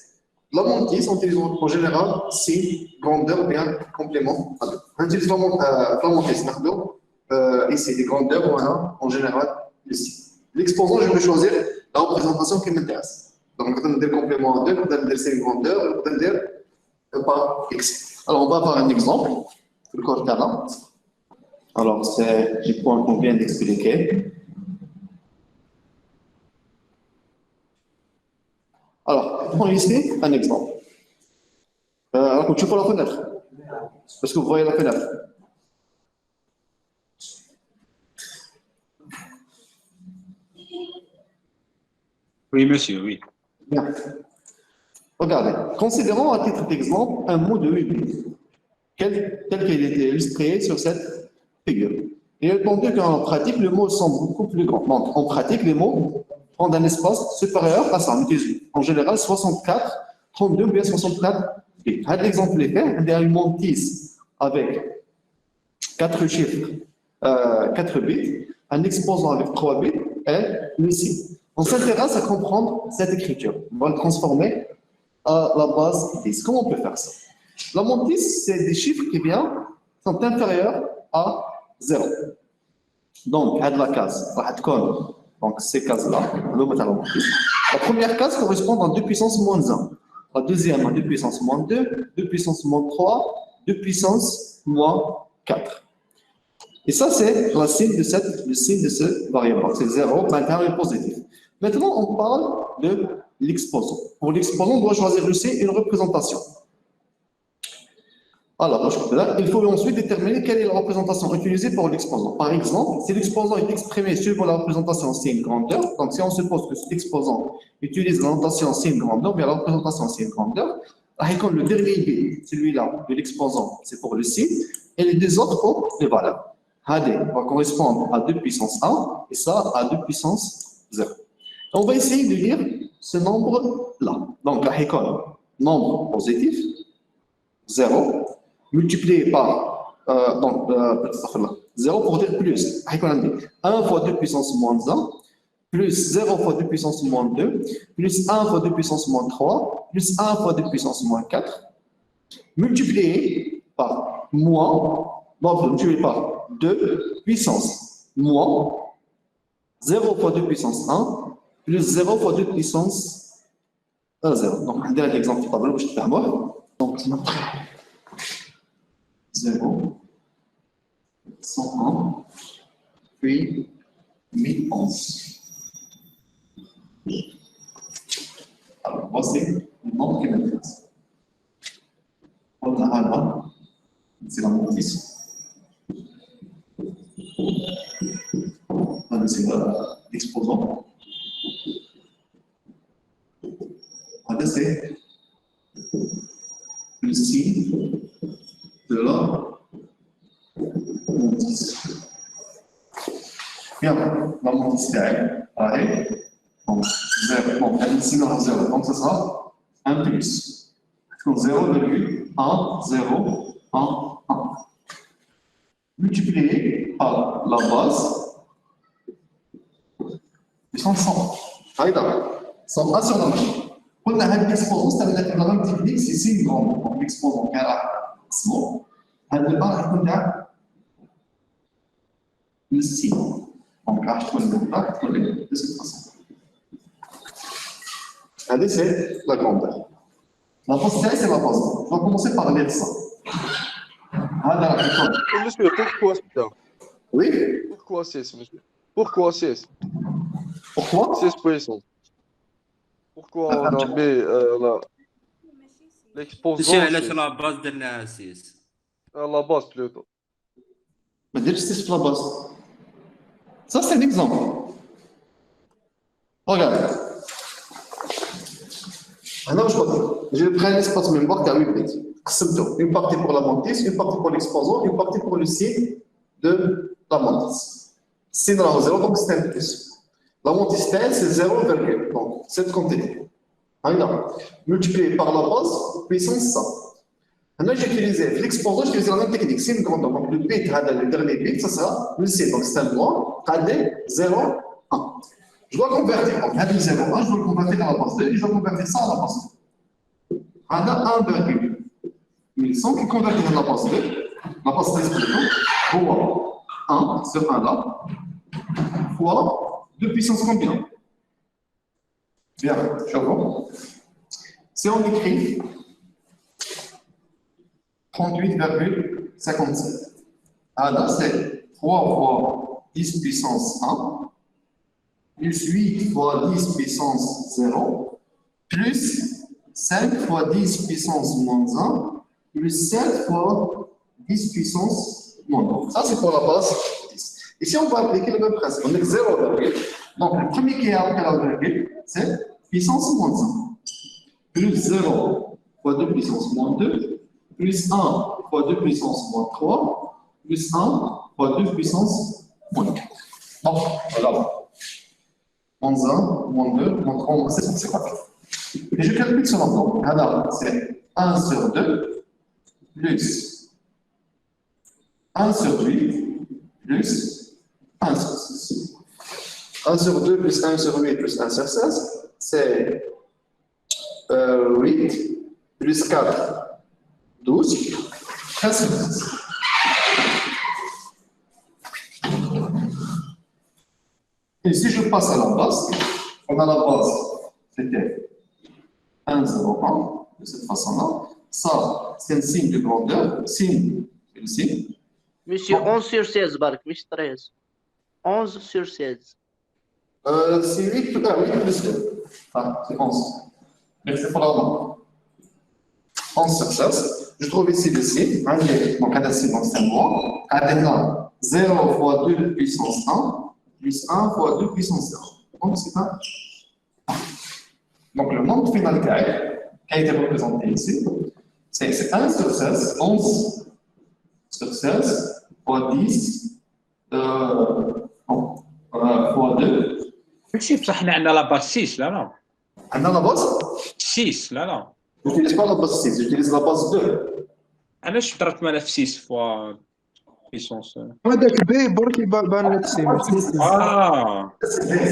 La mantis, on utilise en général signe, grandeur, bien complément à 2. On utilise la mantis, ici, des grandeurs, on a en général le signe. L'exposant, je vais choisir la représentation qui m'intéresse. Donc, je donne le complément à 2, je donne une grandeur, je donne par X. Alors, on va avoir un exemple. Le code là. Alors, c'est les points qu'on vient d'expliquer. Alors, prends ici un exemple. Alors, tu vois la fenêtre. Est-ce que vous voyez la fenêtre? Oui, monsieur, oui. Bien. Regardez, considérons à titre d'exemple un mot de 8 bits, tel qu'il était illustré sur cette figure. Il est répondu qu'en pratique, le mot semble beaucoup plus grand. Donc, en pratique, les mots prennent un espace supérieur à ça. En général, 64, 32 ou bien 64 bits. L'exemple est fait, il y a une mantis avec 4 chiffres, 4 bits, un exposant avec 3 bits et le signe. On s'intéresse à comprendre cette écriture. On va le transformer à la base 10. Comment on peut faire ça? La mantis, c'est des chiffres qui sont inférieurs à 0. Donc, à la case, donc ces cases-là, la première case correspond à 2 puissance moins 1. La deuxième à 2 puissance moins 2, 2 puissance moins 3, 2 puissance moins 4. Et ça, c'est le signe de ce variable. C'est 0, l'intérieur est positif. Maintenant, on parle de l'exposant. Pour l'exposant, on doit choisir aussi une représentation. Alors, il faut ensuite déterminer quelle est la représentation utilisée pour l'exposant. Par exemple, si l'exposant est exprimé suivant la représentation signe grandeur, donc si on suppose que cet exposant utilise la notation signe grandeur, bien la représentation signe grandeur, le dernier bit, celui-là de l'exposant, c'est pour le signe, et les deux autres pour les valeurs. AD va correspondre à 2 puissance 1 et ça à 2 puissance 0. On va essayer de lire ce nombre-là. Donc, nombre positif, 0, multiplié par, 0 pour dire plus. 1 fois 2 puissance moins 1, plus 0 fois 2 puissance moins 2, plus 1 fois 2 puissance moins 3, plus 1 fois 2 puissance moins 4, multiplié par moins, multiplié par 2 puissance moins 0 fois 2 puissance 1, plus 0 fois 2 puissance 0. Donc, on a l'exemple qui parle, je vais faire moi. Donc, 0, 101, puis 1011. Alors, voici le nombre qui m'intéresse. On a là, c'est la mantis. C'est l'exposant. C'est le signe de la mantis. Bien, la mantis c'est pareil. Donc, 0, donc, elle est signe à 0. Donc, ce sera 1 plus. Donc, 0,1, 0, 1, 1. Multiplié par la base. Ils sont 100. sont astronomiques. قلنا هذا الاكسبوزون استعملنا في النظام تكنيك سي سي غون دونك الاكسبوزون كان راح اسمه هذا البار يكون تاع السي دونك راح تكون النقطه تكون لي ديسكوسيون هذه سي لا كوندير لا بوز تاعي سي لا بوز جو كومونسي بار لير سا هذا راح يكون Monsieur, pourquoi ça? وي Pourquoi 6, monsieur? Pourquoi 6? pourquoi 6 puissance. Pourquoi on a mis l'exposant ماشي علاش 6? لا باز درناها 6 À la base plutôt. ما ديرش 6 في لا باز ça c'est un exemple regarde هنا واش قلت j'ai pris un espace mémoire تاع 8 bits قسمته une partie pour la mantis une partie pour l'exposant une partie pour le signe de la mantis signe راهو 0 donc c'est un plus la mantis تاعي c'est 0, donc cette quantité multiplié par la base puissance 100. Maintenant, j'ai utilisé l'exposant, j'ai utilisé la même technique, c'est une grande. Donc, le bit, le dernier bit, ça sera le C. Donc, c'est un blanc, 0, 1. Je dois convertir. Donc, 0, 1, je dois le convertir à la base 2 et je dois convertir ça à la base 2. On a 1,1100 qui convertit à la base 2. La base 2, c'est fois 1, ce 1 là, fois 2 puissance combien? Bien, je vois. Si on écrit 38,57. Alors, c'est 3 fois 10 puissance 1, plus 8 fois 10 puissance 0, plus 5 fois 10 puissance moins 1, plus 7 fois 10 puissance moins 1. Ça, c'est pour la base 10. Ici, on va appliquer le même principe. On est 0, donc le premier qui est après la virgule, c'est puissance moins 1. Plus 0 fois 2 puissance moins 2, plus 1 fois 2 puissance moins 3, plus 1 fois 2 puissance moins 4. Donc, voilà. Moins 1, moins 2, moins 3, moins 7, c'est parfait. Et je calcule sur l'ensemble. Alors, c'est 1 sur 2, plus 1 sur 8, plus 1 sur 6. 1 sur 2 plus 1 sur 8 plus 1 sur 16, c'est 8 plus 4, 12, 13 sur 6. Et si je passe à la base, on a la base, c'était 1, 0, 1, de cette façon-là. Ça, c'est un signe de grandeur. Signe, c'est le signe. Monsieur, 11 sur 16, Bark, monsieur 13. 11 sur 16. C'est 8, 8 plus 2. Ah, c'est 11. Mais c'est pas la 11 sur 16. Je trouve ici le signe. Donc, à c'est un mot. À 0 fois 2 puissance 1, plus 1 fois 2 puissance 0. Donc, c'est un. Donc, le nombre final qui a été représenté ici, c'est 1 sur 16, 11 sur 16, fois 10, fois 2. ماشي بصح حنا عندنا لا باس 6 لا لا On a la base? 6 لا لا Je n'utilise pas la base 6, j'utilise la base 2. علاش ضربت معنا في 6 فوا بيسونس هذاك بي برك يبان لك سي C'est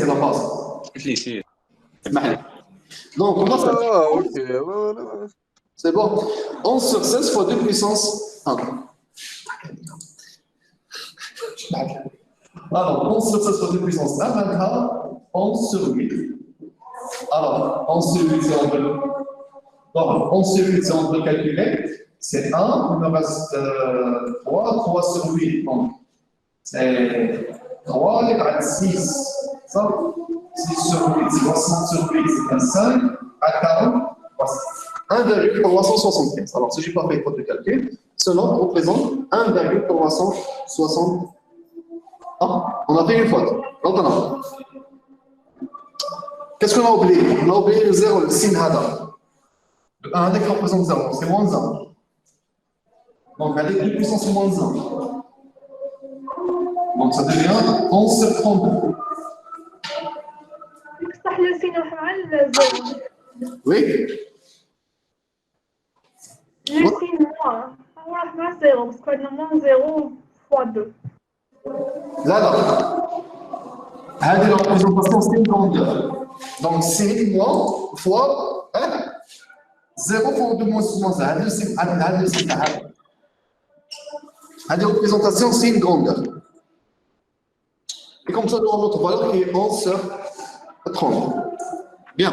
la base. قلت لي سي Donc, comment ça? Ah, ok. Voilà. C'est bon. 11 sur 16 fois 2 puissance 1. Alors, 11 sur 16 fois 2 puissance 1, maintenant, 11 sur 8. Alors, 11 sur 8, c'est on peut... Bon, 11 sur 8, c'est on peut calculer. C'est 1, il me reste 3, 3 sur 8, donc c'est 3, il reste 6. Ça, 6 sur 8, 60 sur 8, c'est 25. À 40, 1,375. Alors, si je n'ai pas fait faute de calcul, ce nombre représente 1,360. Ah, on a fait une faute. Maintenant, qu'est-ce qu'on a oublié? On a oublié le 0, le signe Hada. Le 1 qui représente 0, c'est moins 1. Donc, avec 2 puissance moins 1. Donc, ça devient 11 sur 32. صح لو سينو مع الزيرو Oui? لو سينو هو راح مع الزيرو باسكو عندنا موان زيرو فوا دو Là, là. هذه la représentation c'est une grandeur. Donc, c'est moins fois 0 fois 2 moins 1. هذه représentation c'est une grandeur. Et comme ça, nous avons notre valeur qui est 11 sur 30. Bien.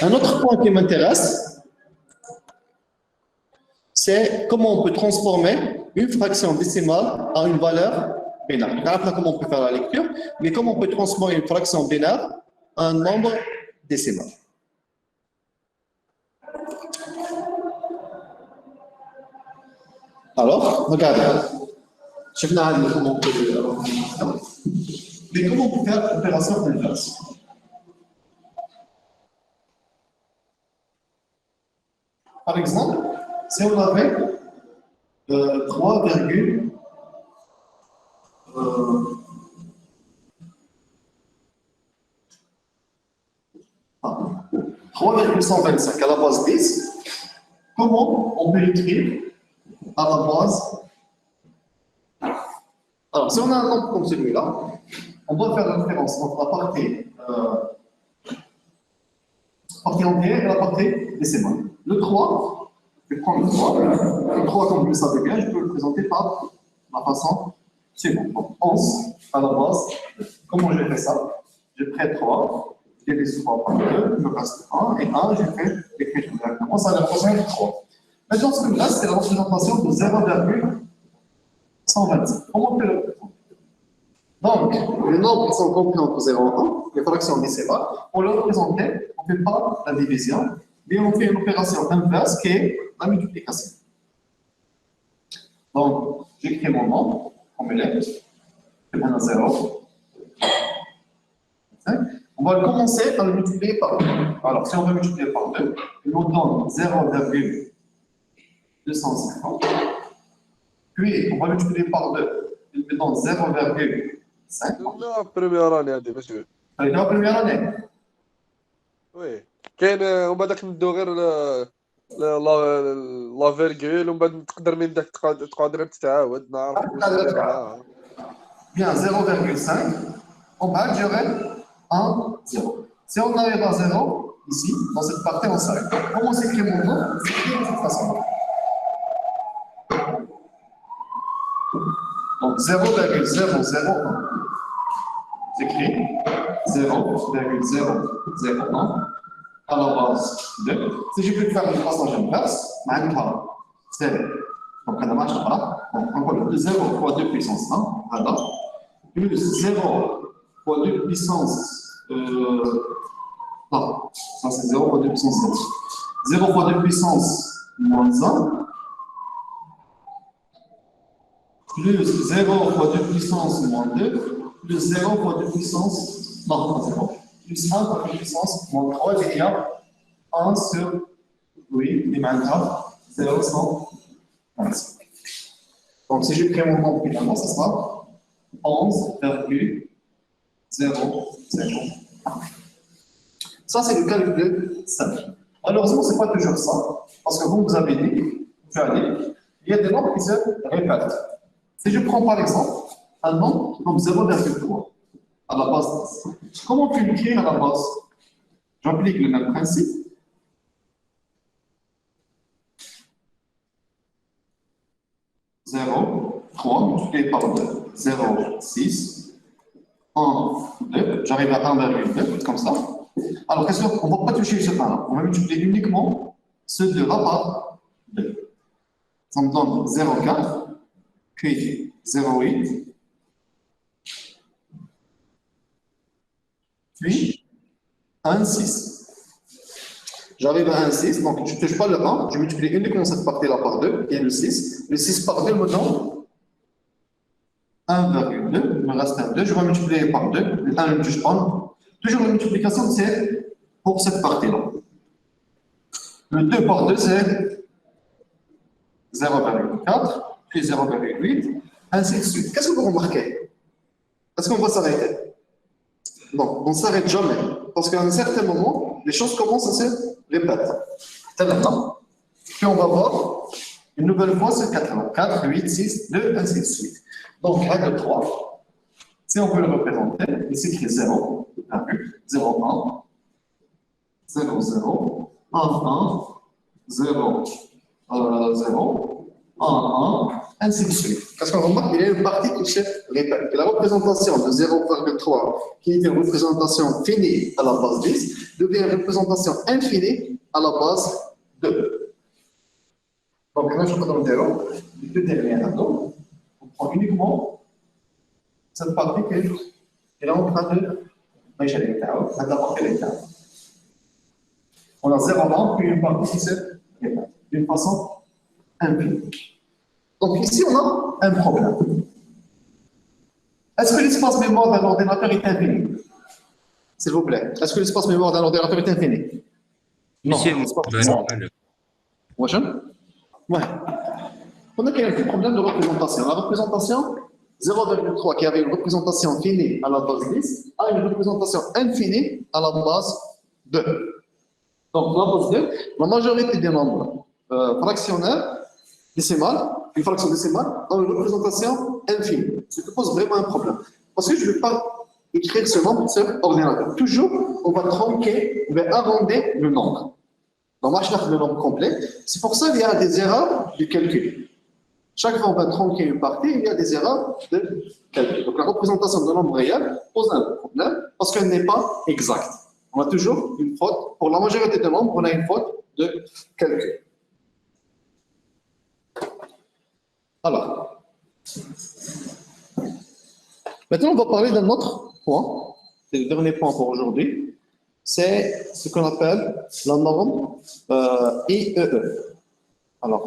Un autre point qui m'intéresse, c'est comment on peut transformer une fraction décimale à une valeur binaire. Je ne sais pas comment on peut faire la lecture, mais comment on peut transformer une fraction binaire à un nombre décimal. Alors, regardez. Je vais vous montrer comment on peut faire. Mais comment on peut faire l'opération inverse? Par exemple, si on avait 3, 0,125 à la base 10, comment on peut l'écrire à la base? Alors, si on a un nombre comme celui-là, on doit faire la différence entre la partie entière et la partie décimale. Le 3, je vais prendre le 3. Le 3, comme vous le savez bien, je peux le présenter par la façon suivante. Donc, 11 à la base. Comment j'ai fait ça? J'ai pris 3, j'ai divisé 3 par 2, il me reste 1, et 1, j'ai fait l'écriture directement, ça représente 3. Maintenant, ce que là, c'est la représentation de 0,125. Comment on peut le représenter? Donc, les nombres qui sont compris entre 0 et 1, les fractions décimales, pour le représenter, on ne fait pas la division, mais on fait une opération inverse qui est la multiplication. Donc, j'écris mon nombre, comme il est, je prends un 0. On va commencer par le multiplier par 2. Alors, si on veut multiplier par 2, il nous donne 0,250. Puis, on va multiplier par 2, il nous donne 0,5. لا بريمير اني هذه ماشي هذه la première année. وي كاين ومن بعد كندو غير لا فيرغول ومن بعد تقدر من داك تقدر تتعاود نعرف Bien, 0,5. On va gérer 1, 0. Si on arrive à 0, ici, dans cette partie, on s'arrête. Comment s'écrit mon nom? C'est de cette façon. Donc 0,001. J'écris 0,001 à la base 2. Si je peux faire une passage inverse, c'est donc on marche là. Donc encore 0 fois 2 puissance 1, voilà. Plus 0 fois 2 puissance. Non, ça c'est 0 fois 2 puissance 0. 0 fois 2 puissance moins 1. Plus 0 fois 2 puissance moins 2. Plus 0 fois 2 puissance. Non, pas 0. Plus 1 fois 2 puissance moins 3. Il y a 1 sur 8. Et maintenant, 0,125. Donc si je crée mon nombre finalement, ça sera 11,001. Ça, c'est le calcul simple. Malheureusement, ce n'est pas toujours ça, parce que vous avez dit, il y a des nombres qui se répètent. Si je prends par exemple un nombre comme 0,3 à la base, comment on peut l'écrire à la base? J'applique le même principe. 0, 3 multiplié par 2, 0, 6, 1, 2, j'arrive à 1,2, comme ça. Alors, qu'est-ce qu'on ne va pas toucher ce 1-là, on va multiplier uniquement ce 2-là par 2. Ça me donne 0,4, puis 0,8, puis 1,6. J'arrive à 1,6, donc je ne touche pas le 1, je multiplie uniquement cette partie-là par 2, qui est le 6. Le 6 par 2 me donne 1,2, il me reste un 2, je vais multiplier par 2, le 1 ne touche pas. Toujours la multiplication, c'est pour cette partie-là. Le 2 par 2, c'est 0,4, puis 0,8, ainsi de suite. Qu'est-ce que vous remarquez? Est-ce qu'on va s'arrêter? Non, on ne s'arrête jamais. Parce qu'à un certain moment, les choses commencent à se répéter. Puis on va voir une nouvelle fois ce 4-là. 4, 8, 6, 2, ainsi de suite. Donc, règle 3. Si on veut le représenter, il s'écrit 0, 0, 1, 0, 0, 1, 1, 0, 0, 1, 1, ainsi de suite. Parce qu'on remarque qu'il y a une partie qui se répète. Et la représentation de 0,3, qui est une représentation finie à la base 10, devient une représentation infinie à la base 2. Donc, quand je représente 0, les deux dernières atomes, on prend uniquement cette partie qui est en train de on a 0,1 puis une partie qui se répète d'une façon infinie. Donc ici, on a un problème. Est-ce que l'espace mémoire d'un ordinateur est infini? S'il vous plaît. Est-ce que l'espace mémoire d'un ordinateur est infini? Non. Ouais. On a un problème de représentation. La représentation 0,3 qui avait une représentation finie à la base 10 a une représentation infinie à la base 2. Donc, la pose 2, la majorité des nombres fractionnaires décimales, une fraction décimale, dans une représentation infinie. Ce qui pose vraiment un problème. Parce que je ne vais pas écrire ce nombre sur ordinateur. Toujours, on va tronquer, on va arrondir le nombre. On va chercher le nombre complet. C'est pour ça qu'il y a des erreurs du calcul. Chaque fois qu'on va tronquer une partie, il y a des erreurs de calcul. Donc la représentation de nombre réel pose un problème parce qu'elle n'est pas exacte. On a toujours une faute. Pour la majorité des nombres, on a une faute de calcul. Alors, maintenant on va parler d'un autre point. C'est le dernier point pour aujourd'hui. C'est ce qu'on appelle la norme IEE. Alors,